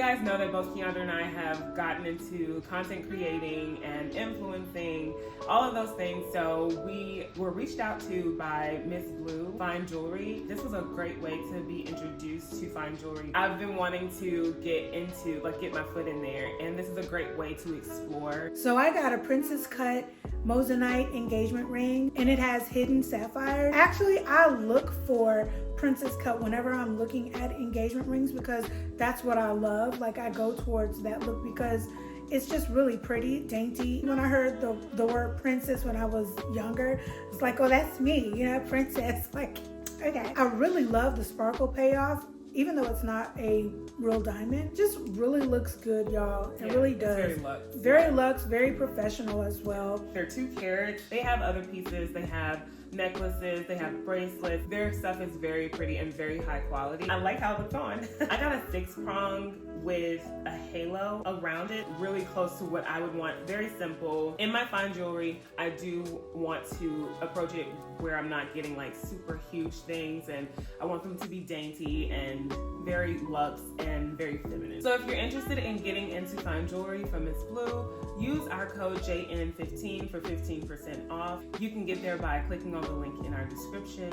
guys know that both Keyondra and I have gotten into content creating and influencing, all of those things. So we were reached out to by Miss Blue, Fine Jewelry. This was a great way to be introduced to fine jewelry. I've been wanting to get into, get my foot in there, and this is a great way to explore. So I got a princess cut moissanite engagement ring, and it has hidden sapphires. Actually, I look for princess cut whenever I'm looking at engagement rings because that's what I love. Like, I go towards that look because it's just really pretty, dainty. When I heard the word princess when I was younger, it's like, oh, that's me, you know, princess. Like, okay. I really love the sparkle payoff. Even though it's not a real diamond, just really looks good, y'all. It really does. Very luxe. Very luxe, very professional as well. They're 2 carats. They have other pieces. They have necklaces, they have bracelets. Their stuff is very pretty and very high quality. I like how it looks on. I got a 6-prong with a halo around it, really close to what I would want. Very simple. In my fine jewelry, I do want to approach it where I'm not getting like super huge things, and I want them to be dainty and very luxe and very feminine. So if you're interested in getting into fine jewelry from Miss Blue, use our code JN15 for 15% off. You can get there by clicking on the link in our description,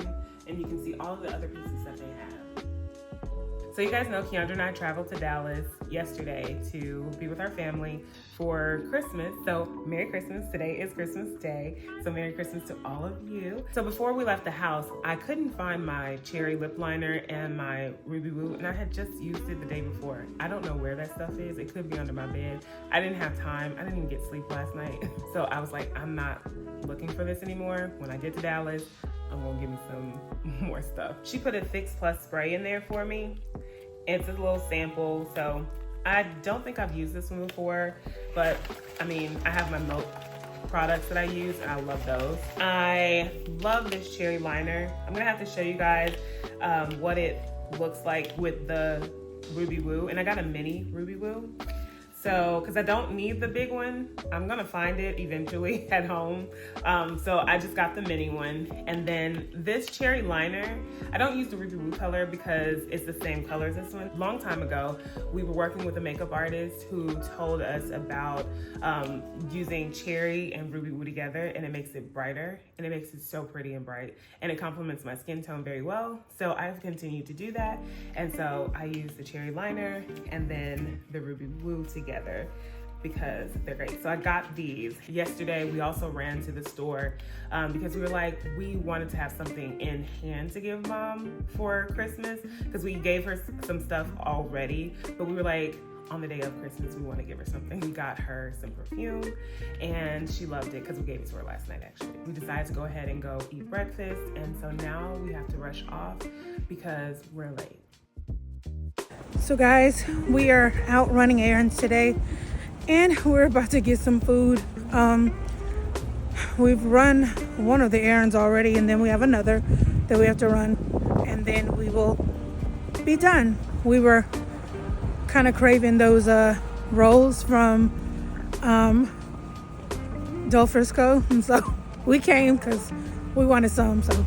and you can see all of the other pieces that they have. So you guys know Keyondra and I traveled to Dallas yesterday to be with our family for Christmas. So Merry Christmas. Today is Christmas Day. So Merry Christmas to all of you. So before we left the house, I couldn't find my cherry lip liner and my Ruby Woo, and I had just used it the day before. I don't know where that stuff is. It could be under my bed. I didn't have time. I didn't even get sleep last night. So I was like, I'm not looking for this anymore. When I get to Dallas, I'm gonna give me some more stuff. She put a Fix Plus spray in there for me. It's a little sample, so I don't think I've used this one before, but I mean, I have my Milk products that I use, and I love those. I love this cherry liner. I'm gonna have to show you guys what it looks like with the Ruby Woo, and I got a mini Ruby Woo. So, because I don't need the big one, I'm gonna find it eventually at home. So I just got the mini one. And then this cherry liner, I don't use the Ruby Woo color because it's the same color as this one. Long time ago, we were working with a makeup artist who told us about using cherry and Ruby Woo together, and it makes it brighter, and it makes it so pretty and bright, and it complements my skin tone very well. So I've continued to do that. And so I use the cherry liner and then the Ruby Woo together because they're great. So I got these. Yesterday, we also ran to the store because we were like, we wanted to have something in hand to give Mom for Christmas because we gave her some stuff already, but we were like, on the day of Christmas, we want to give her something. We got her some perfume, and she loved it because we gave it to her last night, actually. We decided to go ahead and go eat breakfast, and so now we have to rush off because we're late. So guys, we are out running errands today, and we're about to get some food. We've run one of the errands already, and then we have another that we have to run, and then we will be done. We were kind of craving those rolls from Del Frisco, and so we came because we wanted some. So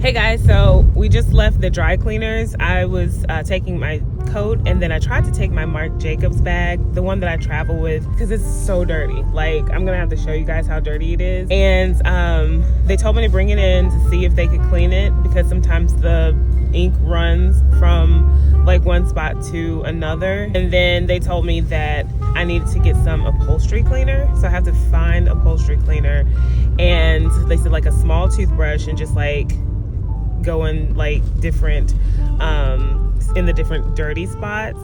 Hey guys, so we just left the dry cleaners. I was taking my coat, and then I tried to take my Marc Jacobs bag, the one that I travel with, because it's so dirty. Like, I'm gonna have to show you guys how dirty it is. And they told me to bring it in to see if they could clean it, because sometimes the ink runs from like one spot to another. And then they told me that I needed to get some upholstery cleaner, so I have to find upholstery cleaner. And they said like a small toothbrush and just like go in like different in the different dirty spots.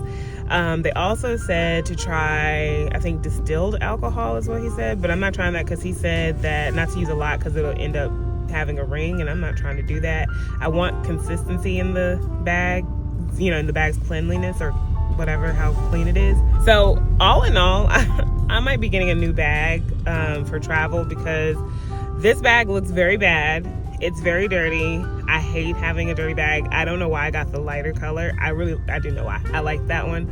They also said to try, I think, distilled alcohol is what he said, but I'm not trying that because he said that not to use a lot because it'll end up having a ring, and I'm not trying to do that. I want consistency in the bag, you know, in the bag's cleanliness or whatever, how clean it is. So all in all, I might be getting a new bag for travel, because this bag looks very bad. It's very dirty. I hate having a dirty bag. I don't know why I got the lighter color. I do know why. I like that one.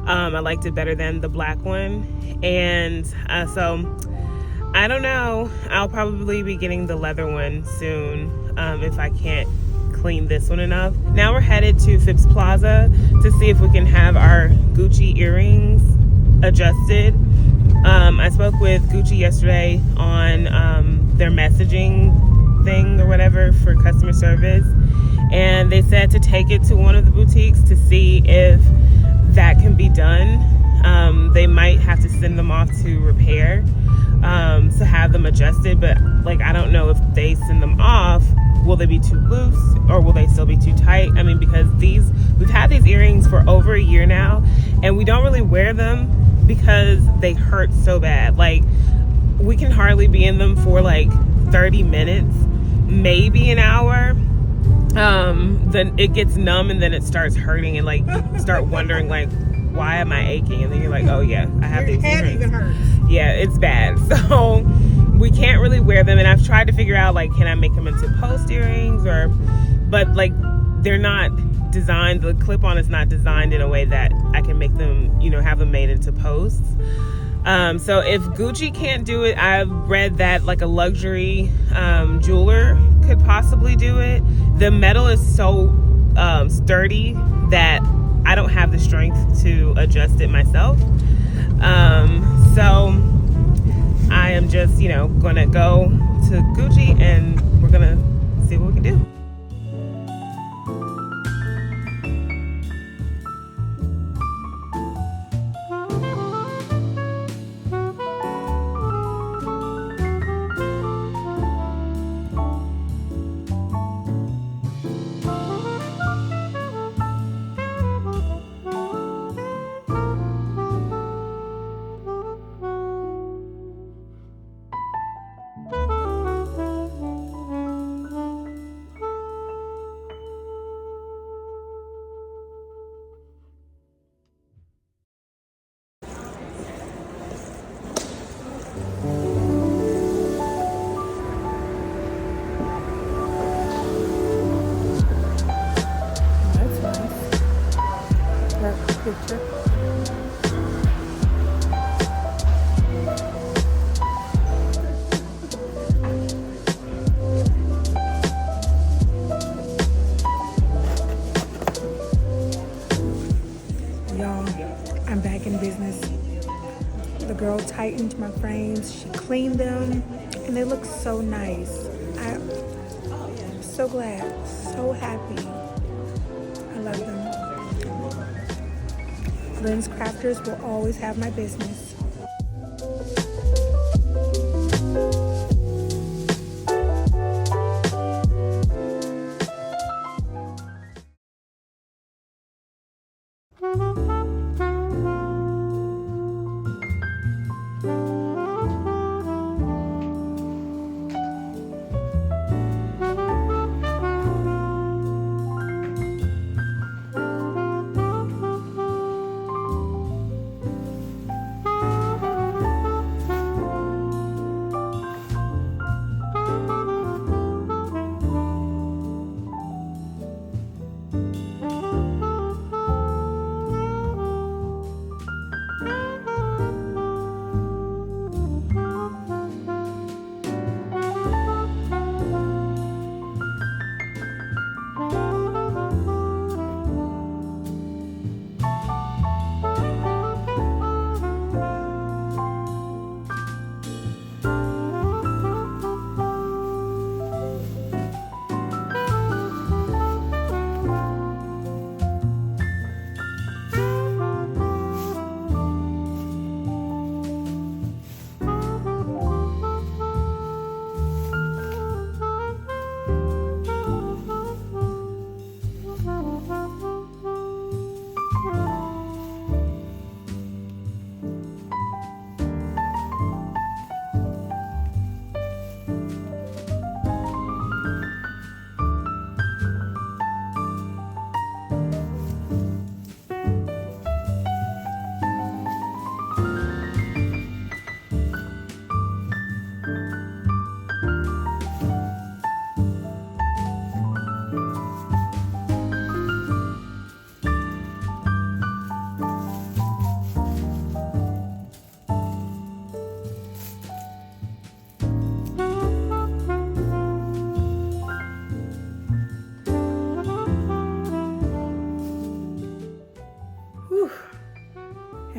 I liked it better than the black one. And so I don't know. I'll probably be getting the leather one soon if I can't clean this one enough. Now we're headed to Phipps Plaza to see if we can have our Gucci earrings adjusted. I spoke with Gucci yesterday on their messaging thing or whatever for customer service, and they said to take it to one of the boutiques to see if that can be done. They might have to send them off to repair to have them adjusted, but like I don't know if they send them off, will they be too loose or will they still be too tight? I mean, because we've had these earrings for over a year now, and we don't really wear them because they hurt so bad. Like, we can hardly be in them for like 30 minutes, maybe an hour. Then it gets numb, and then it starts hurting, and like you start wondering like, why am I aching? And then you're like, oh yeah, I have these earrings. Your head even hurts. Yeah, it's bad. So we can't really wear them, and I've tried to figure out like, can I make them into post earrings, but like they're not designed, the clip-on is not designed in a way that I can make them, you know, have them made into posts. So if Gucci can't do it, I've read that like a luxury jeweler could possibly do it. The metal is so sturdy that I don't have the strength to adjust it myself. So I am just, you know, gonna go to Gucci and we're gonna see what we can do. Picture. Y'all, I'm back in business. The girl tightened my frames, she cleaned them, and they look so nice. I'm so glad, so happy. I love them. Lens crafters will always have my business.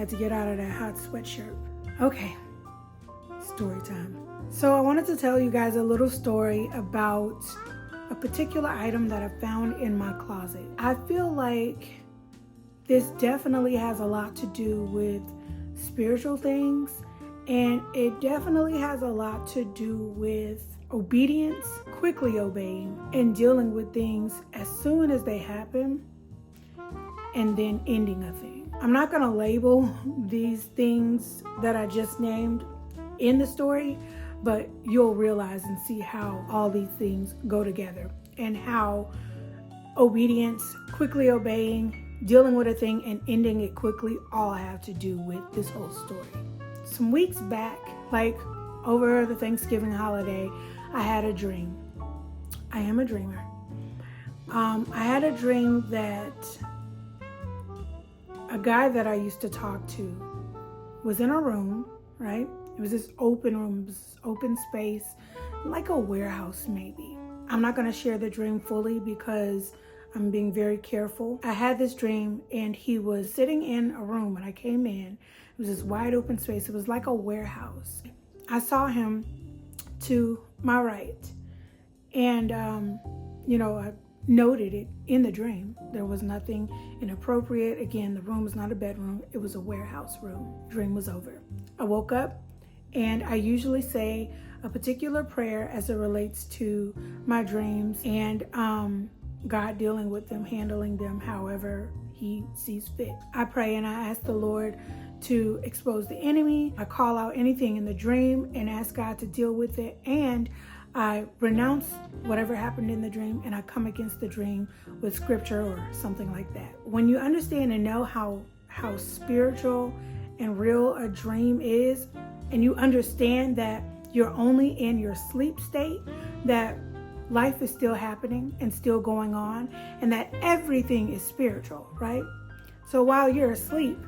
Had to get out of that hot sweatshirt. Okay, story time. So I wanted to tell you guys a little story about a particular item that I found in my closet. I feel like this definitely has a lot to do with spiritual things, and it definitely has a lot to do with obedience, quickly obeying, and dealing with things as soon as they happen, and then ending a thing. I'm not gonna label these things that I just named in the story, but you'll realize and see how all these things go together, and how obedience, quickly obeying, dealing with a thing, and ending it quickly all have to do with this whole story. Some weeks back, like over the Thanksgiving holiday, I had a dream. I am a dreamer. I had a dream that a guy that I used to talk to was in a room, right? It was this open room, this open space, like a warehouse maybe. I'm not gonna share the dream fully because I'm being very careful. I had this dream and he was sitting in a room when I came in. It was this wide open space. It was like a warehouse. I saw him to my right, and I noted it in the dream. There was nothing inappropriate. Again, the room was not a bedroom. It was a warehouse room. Dream was over. I woke up, and I usually say a particular prayer as it relates to my dreams and God dealing with them, handling them however he sees fit. I pray and I ask the Lord to expose the enemy. I call out anything in the dream and ask God to deal with it, and I renounce whatever happened in the dream, and I come against the dream with scripture or something like that. When you understand and know how spiritual and real a dream is, and you understand that you're only in your sleep state, that life is still happening and still going on, and that everything is spiritual, right? So while you're asleep,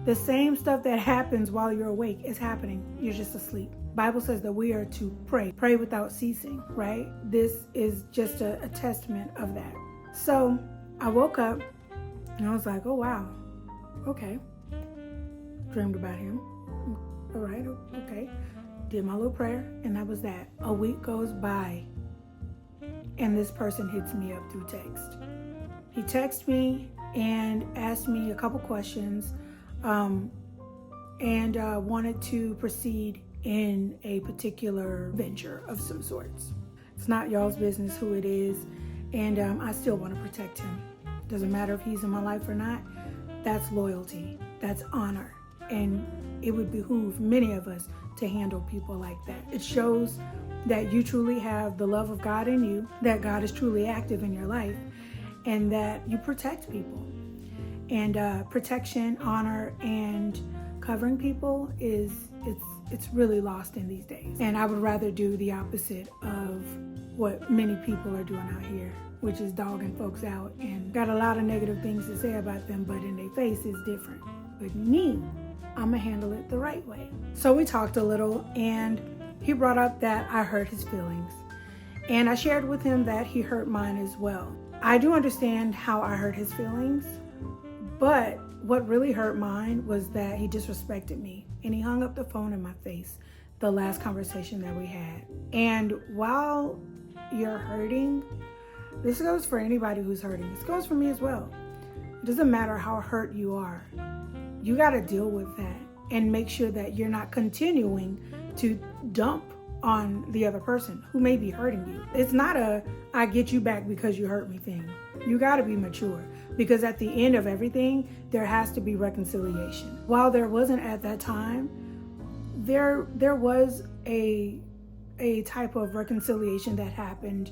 the same stuff that happens while you're awake is happening. You're just asleep. Bible says that we are to pray without ceasing, right? This is just a testament of that. So I woke up and I was like, oh wow, okay. Dreamed about him. All right, okay. Did my little prayer, and that was that. A week goes by and this person hits me up through text. He texted me and asked me a couple questions and wanted to proceed in a particular venture of some sorts. It's not y'all's business who it is, and I still want to protect him. Doesn't matter if he's in my life or not. That's loyalty. That's honor. And it would behoove many of us to handle people like that. It shows that you truly have the love of God in you, that God is truly active in your life, and that you protect people. And protection, honor, and covering people it's really lost in these days. And I would rather do the opposite of what many people are doing out here, which is dogging folks out and got a lot of negative things to say about them, but in their face it's different. But me, I'm gonna handle it the right way. So we talked a little, and he brought up that I hurt his feelings. And I shared with him that he hurt mine as well. I do understand how I hurt his feelings, but what really hurt mine was that he disrespected me, and he hung up the phone in my face the last conversation that we had. And while you're hurting, this goes for anybody who's hurting. This goes for me as well. It doesn't matter how hurt you are. You got to deal with that and make sure that you're not continuing to dump on the other person who may be hurting you. It's not a I get you back because you hurt me thing. You got to be mature, because at the end of everything, there has to be reconciliation. While there wasn't at that time, there was a type of reconciliation that happened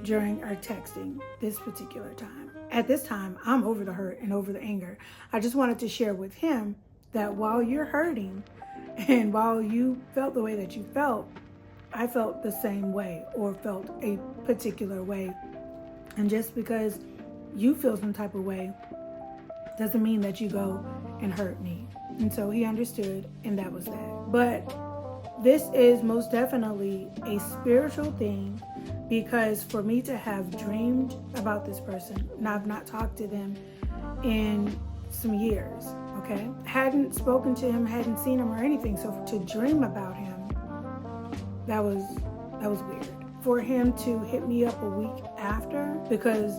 during our texting this particular time. At this time, I'm over the hurt and over the anger. I just wanted to share with him that while you're hurting and while you felt the way that you felt, I felt the same way or felt a particular way. And just because you feel some type of way doesn't mean that you go and hurt me. And so he understood, and that was that. But this is most definitely a spiritual thing, because for me to have dreamed about this person, and I've not talked to them in some years, okay? Hadn't spoken to him, hadn't seen him or anything. So to dream about him, that was weird. For him to hit me up a week after, because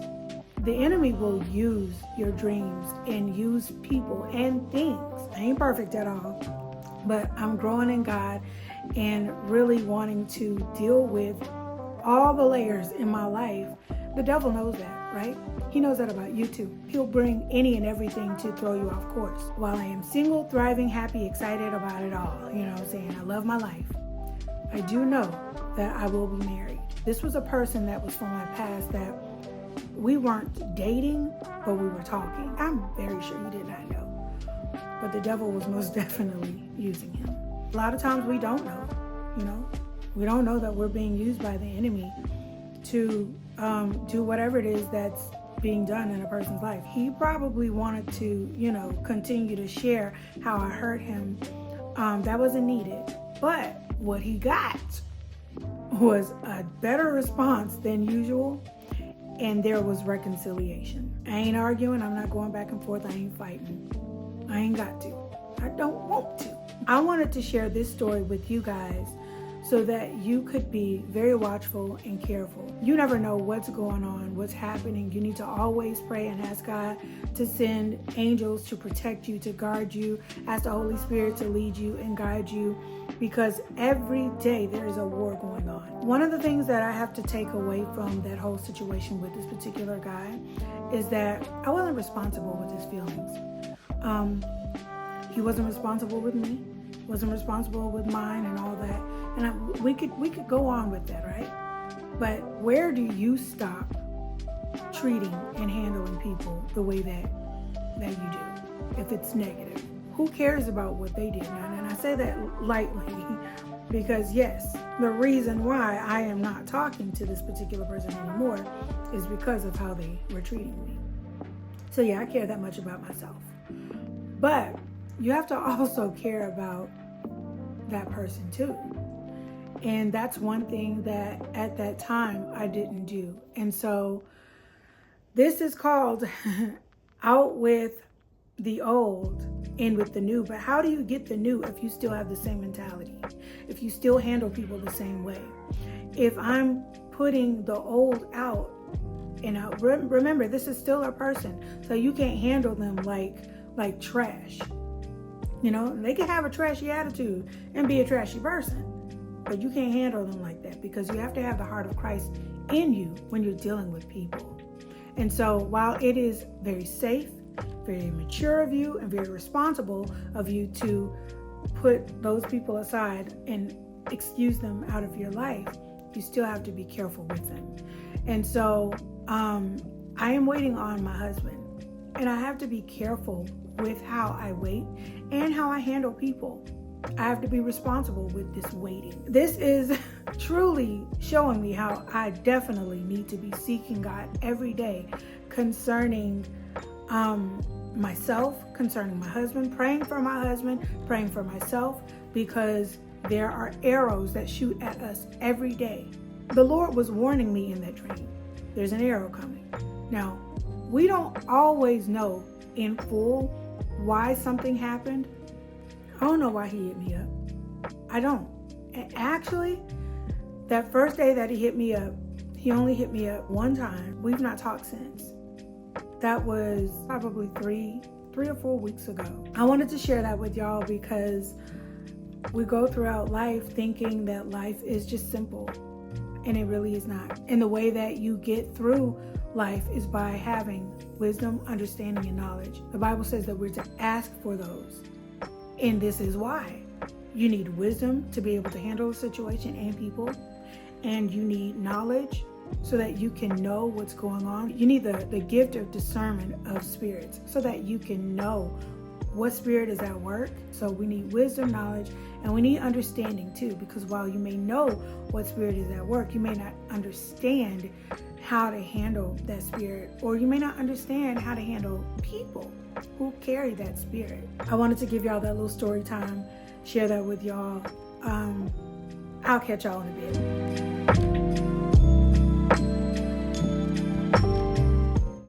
the enemy will use your dreams and use people and things. I ain't perfect at all, but I'm growing in God and really wanting to deal with all the layers in my life. The devil knows that, right? He knows that about you too. He'll bring any and everything to throw you off course. While I am single, thriving, happy, excited about it all, you know what I'm saying? I love my life. I do know that I will be married. This was a person that was from my past that we weren't dating, but we were talking. I'm very sure you did not know. But the devil was most definitely using him. A lot of times we don't know, you know? We don't know that we're being used by the enemy to do whatever it is that's being done in a person's life. He probably wanted to, you know, continue to share how I hurt him. That wasn't needed. But what he got was a better response than usual, and there was reconciliation. I ain't arguing. I'm not going back and forth. I ain't fighting. I ain't got to. I don't want to. I wanted to share this story with you guys so that you could be very watchful and careful. You never know what's going on, what's happening. You need to always pray and ask God to send angels to protect you, to guard you, ask the Holy Spirit to lead you and guide you, because every day there is a war going on. One of the things that I have to take away from that whole situation with this particular guy is that I wasn't responsible with his feelings. He wasn't responsible with me, wasn't responsible with mine and all that. And we could go on with that, right? But where do you stop treating and handling people the way that you do if it's negative? Who cares about what they did? And I say that lightly because yes, the reason why I am not talking to this particular person anymore is because of how they were treating me. So yeah, I care that much about myself. But you have to also care about that person too. And that's one thing that at that time I didn't do. And so this is called out with the old, in with the new. But how do you get the new if you still have the same mentality? If you still handle people the same way? If I'm putting the old out, and remember, this is still a person, so you can't handle them like trash. You know, they can have a trashy attitude and be a trashy person, but you can't handle them like that, because you have to have the heart of Christ in you when you're dealing with people. And so while it is very safe, very mature of you, and very responsible of you to put those people aside and excuse them out of your life, you still have to be careful with them. And so I am waiting on my husband, and I have to be careful with how I wait and how I handle people. I have to be responsible with this waiting. This is truly showing me how I definitely need to be seeking God every day concerning myself, concerning my husband, praying for my husband, praying for myself, because there are arrows that shoot at us every day. The Lord was warning me in that dream. There's an arrow coming. Now, we don't always know in full why something happened. I don't know why he hit me up. I don't. And actually, that first day that he hit me up, he only hit me up one time. We've not talked since. That was probably three or 4 weeks ago. I wanted to share that with y'all because we go throughout life thinking that life is just simple, and it really is not. And the way that you get through life is by having wisdom, understanding, and knowledge. The Bible says that we're to ask for those. And this is why. You need wisdom to be able to handle a situation and people. And you need knowledge so that you can know what's going on. You need the gift of discernment of spirits so that you can know what spirit is at work. So we need wisdom, knowledge, and we need understanding too, because while you may know what spirit is at work, you may not understand how to handle that spirit, or you may not understand how to handle people who carry that spirit. I wanted to give y'all that little story time, share that with y'all. I'll catch y'all in a bit.